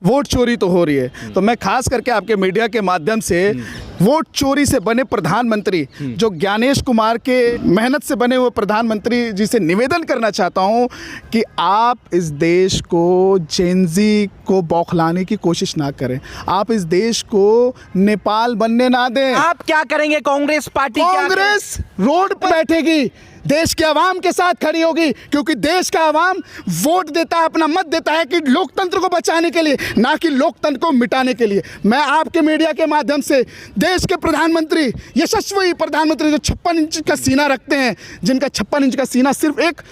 Vote चोरी तो हो रही है, तो मैं खास करके आपके मीडिया के माध्यम से वोट चोरी से बने प्रधानमंत्री जो ज्ञानेश कुमार के मेहनत से बने हुए प्रधानमंत्री जी से निवेदन करना चाहता हूं कि आप इस देश को जेनजी को बौखलाने की कोशिश ना करें, आप इस देश को नेपाल बनने ना दें। आप क्या करेंगे? कांग्रेस पार्टी कांग्रेस रोड पर बैठेगी, देश के आवाम के साथ खड़ी होगी, क्योंकि देश का आवाम वोट देता है, अपना मत देता है कि लोकतंत्र को बचाने के लिए, ना कि लोकतंत्र को मिटाने के लिए। मैं आपके मीडिया के माध्यम से देश के प्रधानमंत्री, यशस्वी प्रधानमंत्री जो 56 इंच का सीना रखते हैं, जिनका 56 इंच का सीना सिर्फ एक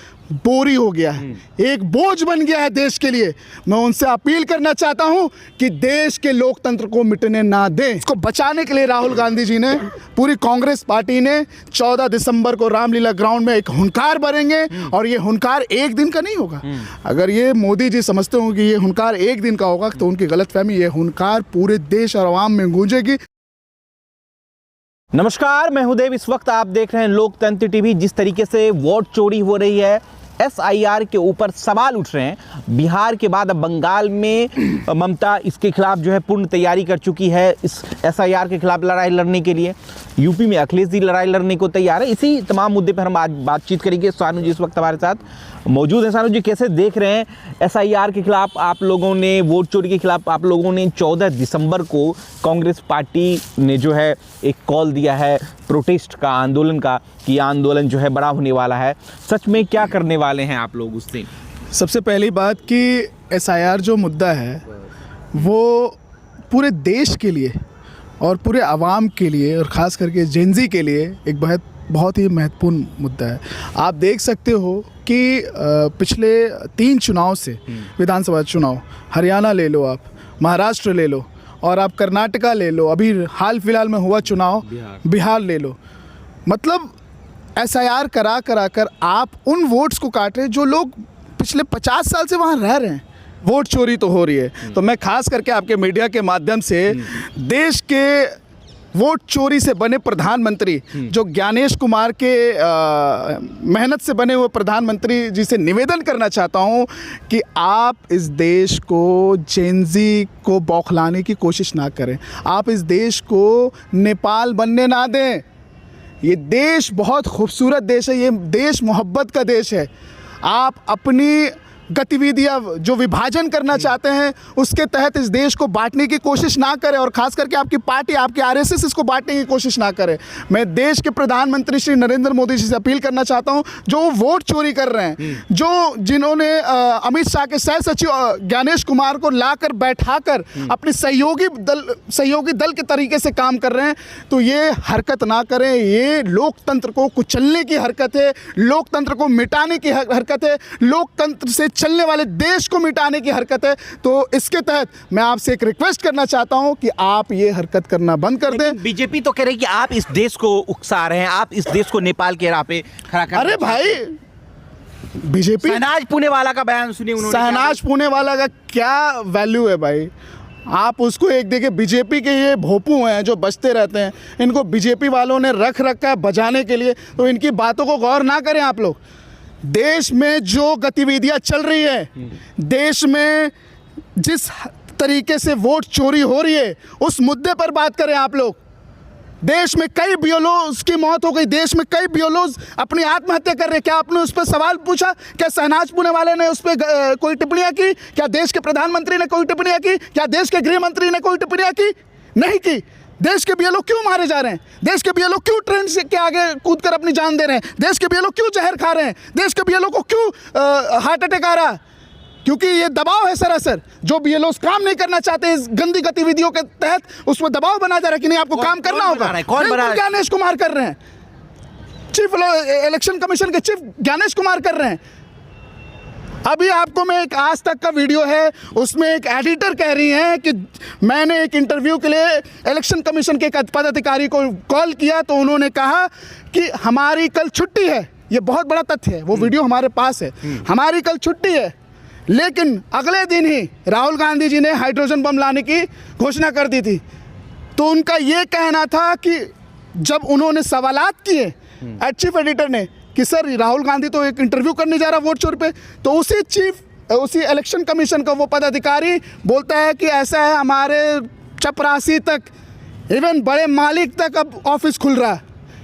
बोरी हो गया है, एक बोझ बन गया है देश के लिए, मैं उनसे अपील करना चाहता हूं कि देश के लोकतंत्र को मिटने ना दें। इसको बचाने के लिए राहुल गांधी जी ने, पूरी कांग्रेस पार्टी ने 14 दिसंबर को रामलीला ग्राउंड में एक हुंकार भरेंगे, और ये हुंकार एक दिन का नहीं होगा। अगर ये मोदी जी समझते हो कि ये हुंकार एक दिन का होगा तो उनकी गलतफहमी, ये हुंकार पूरे देश और आवाम में गूंजेगी। नमस्कार, मैं हूं देव। इस वक्त आप देख रहे हैं लोकतंत्र टीवी। जिस तरीके से वोट चोरी हो रही है, SIR के ऊपर सवाल उठ रहे हैं। बिहार के बाद अब बंगाल में ममता इसके खिलाफ जो है पूर्ण तैयारी कर चुकी है, इस SIR के खिलाफ लड़ाई लड़ने के लिए। यूपी में अखिलेश जी लड़ाई लड़ने को तैयार है। इसी तमाम मुद्दे पर हम आज बातचीत करेंगे। सानू जी इस वक्त हमारे साथ मौजूद हैं। सानू जी, कैसे देख रहे हैं SIR के खिलाफ आप लोगों ने, वोट चोरी के खिलाफ आप लोगों ने 14 दिसंबर को कांग्रेस पार्टी ने जो है एक कॉल दिया है प्रोटेस्ट का, आंदोलन का, कि आंदोलन जो है बड़ा होने वाला है। सच में क्या करने वाले हैं आप लोग उस दिन? सबसे पहली बात कि SIR जो मुद्दा है वो पूरे देश के लिए और पूरे आवाम के लिए और ख़ास करके जेनजी के लिए एक बहुत ही महत्वपूर्ण मुद्दा है। आप देख सकते हो कि पिछले 3 चुनाव से, विधानसभा चुनाव, हरियाणा ले लो, आप महाराष्ट्र ले लो, और आप कर्नाटका ले लो, अभी हाल फिलहाल में हुआ चुनाव बिहार ले लो, मतलब SIR करा कर आप उन वोट्स को काट रहे हैं जो लोग पिछले 50 साल से वहाँ रह रहे हैं। वोट चोरी तो हो रही है, तो मैं खास करके आपके मीडिया के माध्यम से देश के वोट चोरी से बने प्रधानमंत्री जो ज्ञानेश कुमार के मेहनत से बने हुए प्रधानमंत्री जी से निवेदन करना चाहता हूं कि आप इस देश को जेनजी को बौखलाने की कोशिश ना करें, आप इस देश को नेपाल बनने ना दें। ये देश बहुत खूबसूरत देश है, ये देश मोहब्बत का देश है। आप अपनी गतिविधियां जो विभाजन करना चाहते हैं उसके तहत इस देश को बांटने की कोशिश ना करें, और खास करके आपकी पार्टी, आपके RSS इसको बांटने की कोशिश ना करे। मैं देश के प्रधानमंत्री श्री नरेंद्र मोदी जी से अपील करना चाहता हूं, जो वोट चोरी कर रहे हैं, जिन्होंने अमित शाह के सह सचिव ज्ञानेश कुमार को लाकर बैठाकर अपने सहयोगी दल के तरीके से काम कर रहे हैं, तो ये हरकत ना करें। ये लोकतंत्र को कुचलने की हरकत है, लोकतंत्र को मिटाने की हरकत है, लोकतंत्र से चलने वाले देश को मिटाने की हरकत है। तो इसके तहत मैं आपसे एक रिक्वेस्ट करना चाहता हूं कि आप ये हरकत करना बंद कर दें। बीजेपी तो कह रही है कि आप इस देश को उकसा रहे हैं, आप इस देश को नेपाल के राह पे खड़ा कर। अरे भाई, बीजेपी, शहनाज पुणेवाला का बयान सुनिए उन्होंने। शहनाज पुणेवाला का क्या वैल्यू है भाई? आप उसको एक देखिए, बीजेपी के ये भोपू हैं जो बजते रहते हैं, इनको बीजेपी वालों ने रख रखा है बजाने के लिए, तो इनकी बातों को गौर ना करें आप लोग। देश में जो गतिविधियां चल रही है, देश में जिस तरीके से वोट चोरी हो रही है, उस मुद्दे पर बात करें आप लोग। देश में कई BLOs की मौत हो गई, देश में कई BLOs अपनी आत्महत्या कर रहे हैं। क्या आपने उस पर सवाल पूछा? क्या शहनाज पुणेवाले ने उस पर कोई टिप्पणियां की? क्या देश के प्रधानमंत्री ने कोई टिप्पणियां की? क्या देश के गृह मंत्री ने कोई टिप्पणियां की? नहीं की। देश के BLO क्यों मारे जा रहे हैं? देश के BLO क्यों ट्रेन से के आगे कूदकर अपनी जान दे रहे हैं? देश के BLO क्यों जहर खा रहे हैं? देश के BLO को क्यों हार्ट अटैक आ रहा है? क्योंकि ये दबाव है सरासर। जो BLOs काम नहीं करना चाहते इस गंदी गतिविधियों के तहत, उसमें दबाव बना जा रहा है कि नहीं आपको काम करना होगा। कौन बना रहा है? ज्ञानेश कुमार कर रहे हैं, चीफ इलेक्शन कमीशन के चीफ ज्ञानेश कुमार कर रहे हैं। अभी आपको मैं एक आज तक का वीडियो है, उसमें एक एडिटर कह रही हैं कि मैंने एक इंटरव्यू के लिए इलेक्शन कमीशन के एक पदाधिकारी को कॉल किया तो उन्होंने कहा कि हमारी कल छुट्टी है। ये बहुत बड़ा तथ्य है, वो वीडियो हमारे पास है। हमारी कल छुट्टी है, लेकिन अगले दिन ही राहुल गांधी जी ने हाइड्रोजन बम लाने की घोषणा कर दी थी। तो उनका ये कहना था कि जब उन्होंने सवालात किए चीफ एडिटर ने कि सर राहुल गांधी तो एक इंटरव्यू करने जा रहा वोट चोरी पे, तो उसी चीफ उसी इलेक्शन कमीशन का वो पदाधिकारी बोलता है कि ऐसा है, हमारे चपरासी तक, इवन बड़े मालिक तक अब ऑफिस खुल रहा है,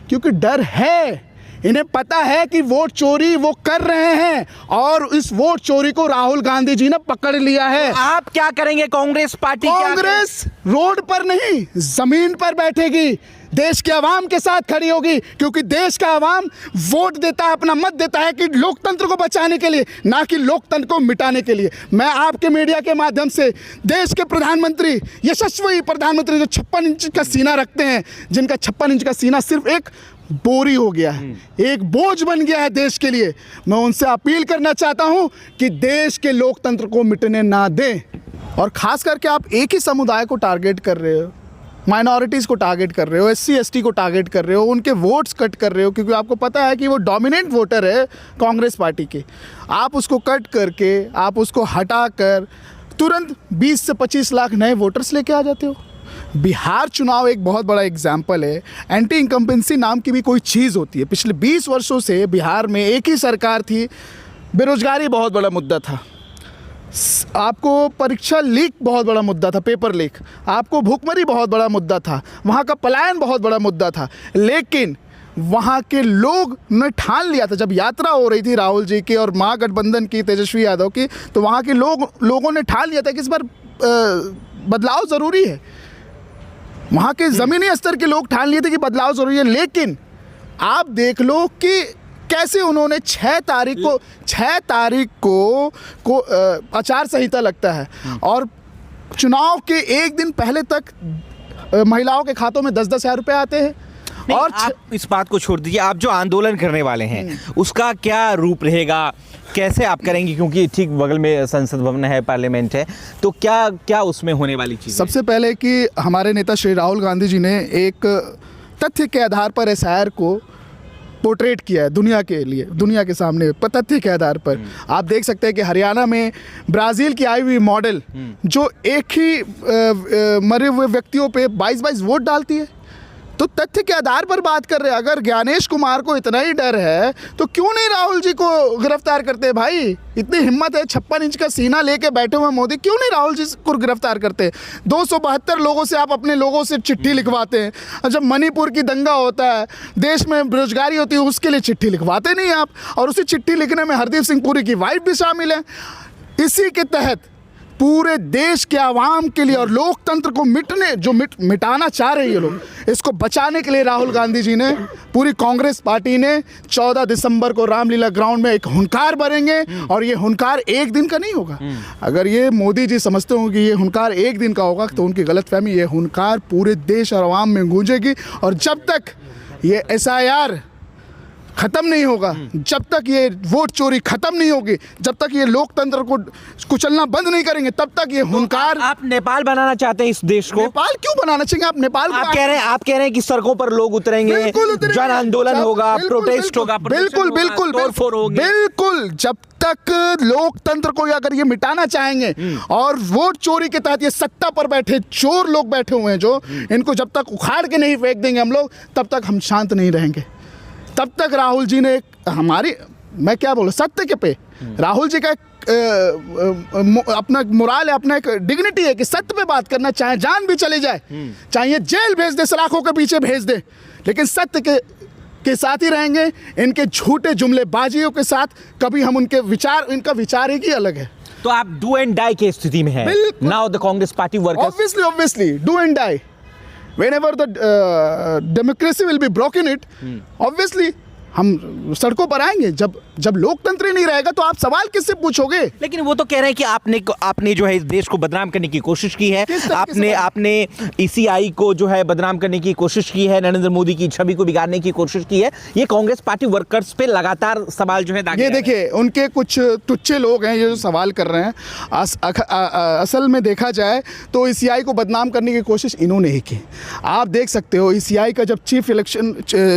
क्योंकि डर है, इन्हें पता है कि वोट चोरी वो कर रहे हैं और इस वोट चोरी को राहुल गांधी जी ने पकड़ लिया है। आप क्या करेंगे? कांग्रेस पार्टी कांग्रेस रोड पर नहीं, जमीन पर बैठेगी, देश के आवाम के साथ खड़ी होगी, क्योंकि देश का आवाम वोट देता है, अपना मत देता है कि लोकतंत्र को बचाने के लिए, ना कि लोकतंत्र को मिटाने के लिए। मैं आपके मीडिया के माध्यम से देश के प्रधानमंत्री, यशस्वी प्रधानमंत्री जो 56 इंच का सीना रखते हैं, जिनका 56 इंच का सीना सिर्फ एक बोरी हो गया है, एक बोझ बन गया है देश के लिए, मैं उनसे अपील करना चाहता हूं कि देश के लोकतंत्र को मिटने ना दें। और खास करके आप एक ही समुदाय को टारगेट कर रहे हो, माइनॉरिटीज़ को टारगेट कर रहे हो, SC ST को टारगेट कर रहे हो, उनके वोट्स कट कर रहे हो, क्योंकि आपको पता है कि वो डोमिनेंट वोटर है कांग्रेस पार्टी के। आप उसको कट करके, आप उसको हटा कर तुरंत 20 से 25 लाख नए वोटर्स लेके आ जाते हो। बिहार चुनाव एक बहुत बड़ा एग्जाम्पल है। एंटी इनकम्पेंसी नाम की भी कोई चीज़ होती है। पिछले 20 वर्षों से बिहार में एक ही सरकार थी, बेरोजगारी बहुत बड़ा मुद्दा था, आपको परीक्षा लीक बहुत बड़ा मुद्दा था, पेपर लीक, आपको भूखमरी बहुत बड़ा मुद्दा था, वहाँ का पलायन बहुत बड़ा मुद्दा था। लेकिन वहाँ के लोग ने ठान लिया था, जब यात्रा हो रही थी राहुल जी की और महागठबंधन की, तेजस्वी यादव की, तो वहाँ के लोगों ने ठान लिया था कि इस बार बदलाव ज़रूरी है। वहाँ के ज़मीनी स्तर के लोग ठान लिए थे कि बदलाव ज़रूरी है। लेकिन आप देख लो कि कैसे उन्होंने 6 तारीख को आचार संहिता लगता है और चुनाव के एक दिन पहले तक महिलाओं के खातों में 10-10 हज़ार रुपये आते हैं। और आप इस बात को छोड़ दीजिए, आप जो आंदोलन करने वाले हैं उसका क्या रूप रहेगा, कैसे आप करेंगे? क्योंकि ठीक बगल में संसद भवन है, पार्लियामेंट है, तो क्या क्या उसमें होने वाली चीज़? सबसे पहले कि हमारे नेता श्री राहुल गांधी जी ने एक तथ्य के आधार पर SIR को पोर्ट्रेट किया है दुनिया के लिए, दुनिया के सामने तथ्य के आधार पर। आप देख सकते हैं कि हरियाणा में ब्राज़ील की आई हुई मॉडल जो एक ही मरे हुए व्यक्तियों पे 22-22 वोट डालती है, तो तथ्य के आधार पर बात कर रहे हैं। अगर ज्ञानेश कुमार को इतना ही डर है तो क्यों नहीं राहुल जी को गिरफ्तार करते? भाई इतनी हिम्मत है, 56 इंच का सीना लेके बैठे हुए मोदी, क्यों नहीं राहुल जी को गिरफ्तार करते? 272 लोगों से आप अपने लोगों से चिट्ठी लिखवाते हैं। जब मणिपुर की दंगा होता है, देश में बेरोजगारी होती है, उसके लिए चिट्ठी लिखवाते नहीं आप, और उसी चिट्ठी लिखने में हरदीप सिंह पुरी की वाइफ भी शामिल है। इसी के तहत पूरे देश के आवाम के लिए और लोकतंत्र को मिटाना चाह रहे हैं ये लोग, इसको बचाने के लिए राहुल गांधी जी ने, पूरी कांग्रेस पार्टी ने 14 दिसंबर को रामलीला ग्राउंड में एक हुंकार भरेंगे। और ये हुंकार एक दिन का नहीं होगा। अगर ये मोदी जी समझते हो कि ये हुंकार एक दिन का होगा तो उनकी गलतफहमी। ये हुंकार पूरे देश और आवाम में गूंजेगी, और जब तक ये SIR खत्म नहीं होगा, जब तक ये वोट चोरी खत्म नहीं होगी, जब तक ये लोकतंत्र को कुचलना बंद नहीं करेंगे, तब तक ये हुंकार। आप नेपाल बनाना चाहते हैं इस देश को? नेपाल क्यों बनाना चाहिए? आप नेपाल आप कह रहे हैं कि सड़कों पर लोग उतरेंगे, जन आंदोलन होगा, प्रोटेस्ट होगा, बिल्कुल बिल्कुल बिल्कुल। जब तक लोकतंत्र को अगर ये मिटाना चाहेंगे और वोट चोरी के तहत ये सत्ता पर बैठे चोर लोग बैठे हुए हैं जो, इनको जब तक उखाड़ के नहीं फेंक देंगे हम लोग, तब तक हम शांत नहीं रहेंगे। तब तक राहुल जी ने हमारी, मैं क्या बोलूं, सत्य के पे राहुल जी का अपना मोराल है, अपना एक डिग्निटी है कि सत्य पे बात करना, चाहे जान भी चली जाए, चाहे जेल भेज दे, सलाखों के पीछे भेज दे, लेकिन सत्य के साथ ही रहेंगे। इनके झूठे जुमलेबाजियों के साथ कभी हम उनके विचार, इनका विचार ही अलग है। तो आप डू एंड डाई की स्थिति में हैं now the Congress party workers. Obviously do and die. Whenever the democracy will be broken it, obviously हम सड़कों पर आएंगे। जब लोकतंत्र ही नहीं रहेगा तो आप सवाल किससे पूछोगे? लेकिन वो तो कह रहे हैं कि आपने जो है इस देश को बदनाम करने की कोशिश की है, आपने ECI को जो है बदनाम करने की कोशिश की है, नरेंद्र मोदी की छवि को बिगाड़ने की कोशिश की है। ये कांग्रेस पार्टी वर्कर्स पे लगातार सवाल जो है ये देखिए, उनके कुछ तुच्छे लोग हैं ये जो सवाल कर रहे हैं। असल में देखा जाए तो ECI को बदनाम करने की कोशिश इन्होंने ही की। आप देख सकते हो ECI का जब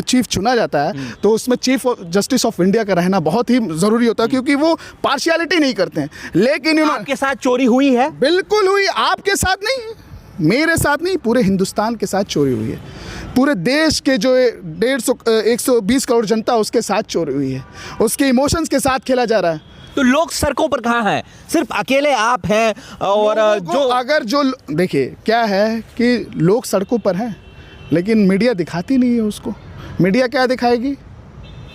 चीफ चुना जाता है तो उसमें चीफ जस्टिस ऑफ इंडिया का रहना बहुत ही जरूरी होता है, क्योंकि वो पार्शियलिटी नहीं करते हैं। लेकिन आपके साथ चोरी हुई है? बिल्कुल हुई। आपके साथ नहीं, मेरे साथ नहीं, पूरे हिंदुस्तान के साथ चोरी हुई है। पूरे देश के जो 120 करोड़ जनता उसके साथ चोरी हुई है, उसके इमोशंस के साथ खेला जा रहा है। तो लोग सड़कों पर कहाँ हैं? सिर्फ अकेले आप हैं और लोगों को जो अगर जो देखिए क्या है कि लोग सड़कों पर हैं लेकिन मीडिया दिखाती नहीं है उसको। मीडिया क्या दिखाएगी?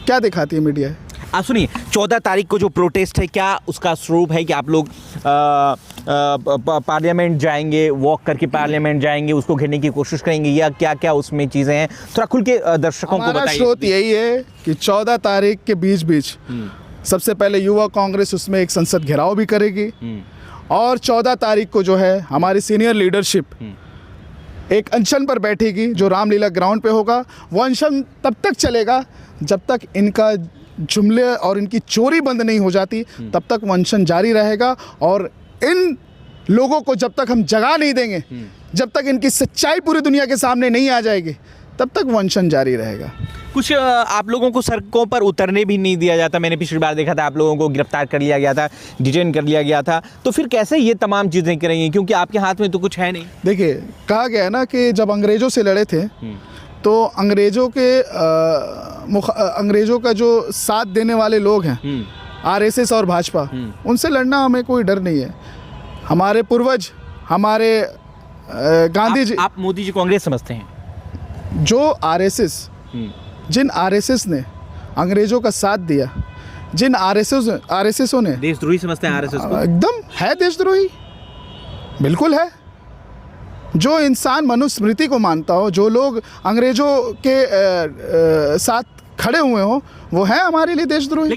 क्या दिखाती है मीडिया? आप सुनिए, 14 तारीख को जो प्रोटेस्ट है, क्या उसका स्वरूप है कि आप लोग पार्लियामेंट जाएंगे, वॉक करके पार्लियामेंट जाएंगे, उसको घेरने की कोशिश करेंगे, या क्या क्या उसमें चीज़ें हैं? थोड़ा खुल के दर्शकों को हमारा बताइए। स्रोत यही है कि 14 तारीख के बीच सबसे पहले युवा कांग्रेस उसमें एक संसद घेराव भी करेगी और 14 तारीख को जो है हमारी सीनियर लीडरशिप एक अनशन पर बैठेगी जो रामलीला ग्राउंड पे होगा। वो अनशन तब तक चलेगा जब तक इनका जुमले और इनकी चोरी बंद नहीं हो जाती, तब तक वो अनशन जारी रहेगा। और इन लोगों को जब तक हम जगा नहीं देंगे, जब तक इनकी सच्चाई पूरी दुनिया के सामने नहीं आ जाएगी, तब तक वो अनशन जारी रहेगा। कुछ आप लोगों को सड़कों पर उतरने भी नहीं दिया जाता। मैंने पिछली बार देखा था आप लोगों को गिरफ्तार कर लिया गया था, डिटेन कर लिया गया था। तो फिर कैसे ये तमाम चीज़ें करेंगे, क्योंकि आपके हाथ में तो कुछ है नहीं। देखिए, कहा गया है ना कि जब अंग्रेज़ों से लड़े थे तो अंग्रेज़ों का जो साथ देने वाले लोग हैं आरएसएस और भाजपा, उनसे लड़ना हमें कोई डर नहीं है। हमारे पूर्वज, हमारे गांधी जी, आप मोदी जी कांग्रेस समझते हैं? जो आरएसएस, जिन आरएसएस ने अंग्रेज़ों का साथ दिया, जिन आरएसएसों ने देशद्रोही समझते हैं आरएसएस को? एकदम है देशद्रोही, बिल्कुल है। जो इंसान मनुस्मृति को मानता हो, जो लोग अंग्रेज़ों के साथ खड़े हुए हो, वो है हमारे लिए देशद्रोही।